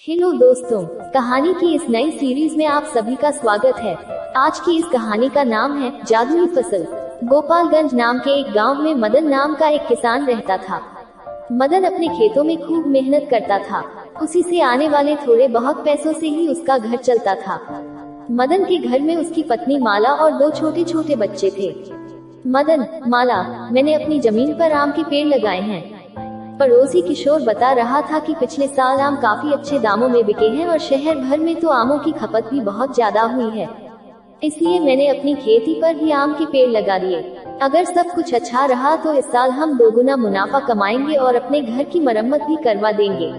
Hello दोस्तों, कहानी की इस नई सीरीज में आप सभी का स्वागत है। आज की इस कहानी का नाम है जादुई फसल। गोपालगंज नाम के एक गांव में मदन नाम का एक किसान रहता था। मदन अपने खेतों में खूब मेहनत करता था। उसी से आने वाले थोड़े बहुत पैसों से ही उसका घर चलता था। मदन के घर में उसकी पत्नी माला और दो छोटे छोटे बच्चे थे। मदन, माला, मैंने अपनी जमीन पर आम के पेड़ लगाए हैं। पड़ोसी किशोर बता रहा था कि पिछले साल आम काफी अच्छे दामों में बिके हैं और शहर भर में तो आमों की खपत भी बहुत ज्यादा हुई है। इसलिए मैंने अपनी खेती पर भी आम के पेड़ लगा दिए। अगर सब कुछ अच्छा रहा तो इस साल हम दोगुना मुनाफा कमाएंगे और अपने घर की मरम्मत भी करवा देंगे।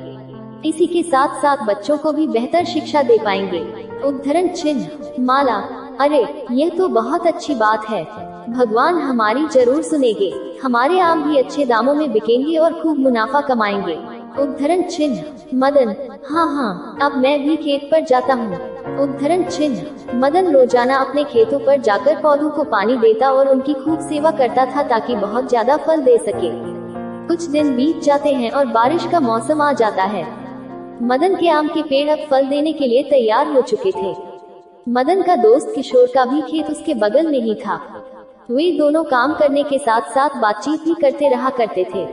इसी के साथ साथ बच्चों को भी बेहतर शिक्षा दे पाएंगे। उद्धरण चिन्ह, माला, अरे यह तो बहुत अच्छी बात है। भगवान हमारी जरूर सुनेंगे। हमारे आम भी अच्छे दामों में बिकेंगे और खूब मुनाफा कमाएंगे। उद्धरण चिन्ह, मदन, हाँ, अब मैं भी खेत पर जाता हूँ। उद्धरण चिन्ह, मदन रोजाना अपने खेतों पर जाकर पौधों को पानी देता और उनकी खूब सेवा करता था ताकि बहुत ज्यादा फल दे सके। कुछ दिन बीत जाते हैं और बारिश का मौसम आ जाता है। मदन के आम के पेड़ अब फल देने के लिए तैयार हो चुके थे। मदन का दोस्त किशोर का भी खेत उसके बगल में ही था। वे दोनों काम करने के साथ साथ बातचीत भी करते रहा करते थे।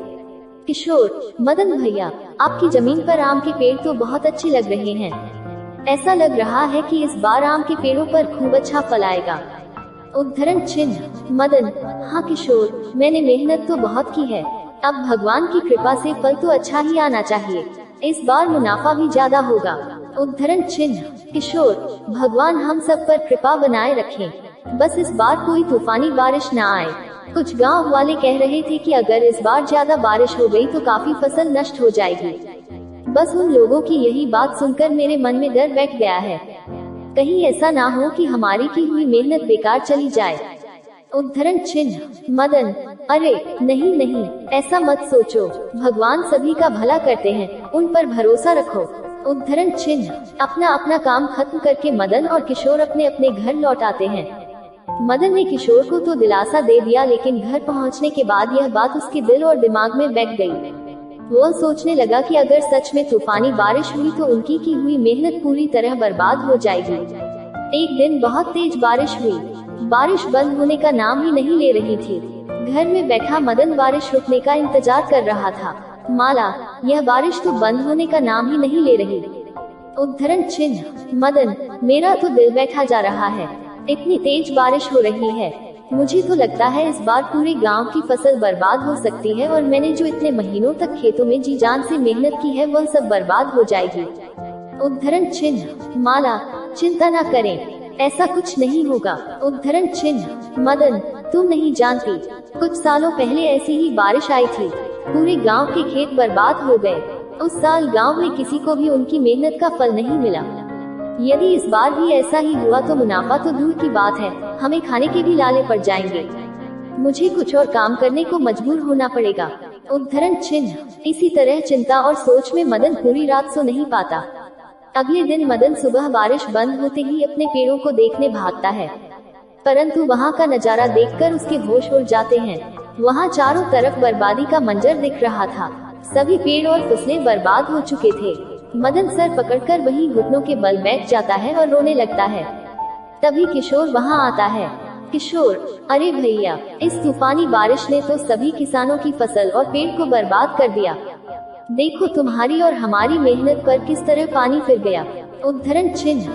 किशोर, मदन भैया, आपकी जमीन पर आम के पेड़ तो बहुत अच्छे लग रहे हैं। ऐसा लग रहा है कि इस बार आम के पेड़ों पर खूब अच्छा फल आएगा। उद्धरण चिन्ह, मदन, हाँ किशोर, मैंने मेहनत तो बहुत की है। अब भगवान की कृपा से फल तो अच्छा ही आना चाहिए। इस बार मुनाफा भी ज्यादा होगा। उद्धरण चिन्ह, किशोर, भगवान हम सब पर कृपा बनाए रखें। बस इस बार कोई तूफानी बारिश न आए। कुछ गांव वाले कह रहे थे कि अगर इस बार ज्यादा बारिश हो गई तो काफी फसल नष्ट हो जाएगी। बस उन लोगों की यही बात सुनकर मेरे मन में डर बैठ गया है। कहीं ऐसा ना हो कि हमारी की हुई मेहनत बेकार चली जाए। उद्धरण चिन्ह, मदन, अरे नहीं, ऐसा मत सोचो। भगवान सभी का भला करते हैं, उन पर भरोसा रखो। उद्धरण चिन्ह, अपना काम खत्म करके मदन और किशोर अपने अपने घर लौट आते हैं। मदन ने किशोर को तो दिलासा दे दिया, लेकिन घर पहुंचने के बाद यह बात उसके दिल और दिमाग में बैठ गई। वो सोचने लगा कि अगर सच में तूफानी बारिश हुई तो उनकी की हुई मेहनत पूरी तरह बर्बाद हो जाएगी। एक दिन बहुत तेज बारिश हुई। बारिश बंद होने का नाम ही नहीं ले रही थी। घर में बैठा मदन बारिश रुकने का इंतजार कर रहा था। माला, यह बारिश तो बंद होने का नाम ही नहीं ले रही। उद्धरण चिन्ह, मदन, मेरा तो दिल बैठा जा रहा है। इतनी तेज बारिश हो रही है, मुझे तो लगता है इस बार पूरे गांव की फसल बर्बाद हो सकती है और मैंने जो इतने महीनों तक खेतों में जी जान से मेहनत की है वह सब बर्बाद हो जाएगी। उद्धरण चिन्ह, माला, चिंता न करें, ऐसा कुछ नहीं होगा। उद्धरण चिन्ह, मदन, तुम नहीं जानती, कुछ सालों पहले ऐसी ही बारिश आई थी। पूरे गांव के खेत बर्बाद हो गए। उस साल गांव में किसी को भी उनकी मेहनत का फल नहीं मिला। यदि इस बार भी ऐसा ही हुआ तो मुनाफा तो दूर की बात है, हमें खाने के भी लाले पड़ जाएंगे। मुझे कुछ और काम करने को मजबूर होना पड़ेगा। उद्धरण चिन्ह, इसी तरह चिंता और सोच में मदन पूरी रात सो नहीं पाता। अगले दिन मदन सुबह बारिश बंद होते ही अपने पेड़ों को देखने भागता है, परंतु वहाँ का नजारा देखकर उसके होश उड़ जाते हैं। वहाँ चारों तरफ बर्बादी का मंजर दिख रहा था। सभी पेड़ और फसलें बर्बाद हो चुके थे। मदन सर पकड़कर वहीं घुटनों के बल बैठ जाता है और रोने लगता है। तभी किशोर वहाँ आता है। किशोर, अरे भैया, इस तूफानी बारिश ने तो सभी किसानों की फसल और पेड़ को बर्बाद कर दिया। देखो तुम्हारी और हमारी मेहनत पर किस तरह पानी फिर गया। उद्धरण चिन्ह,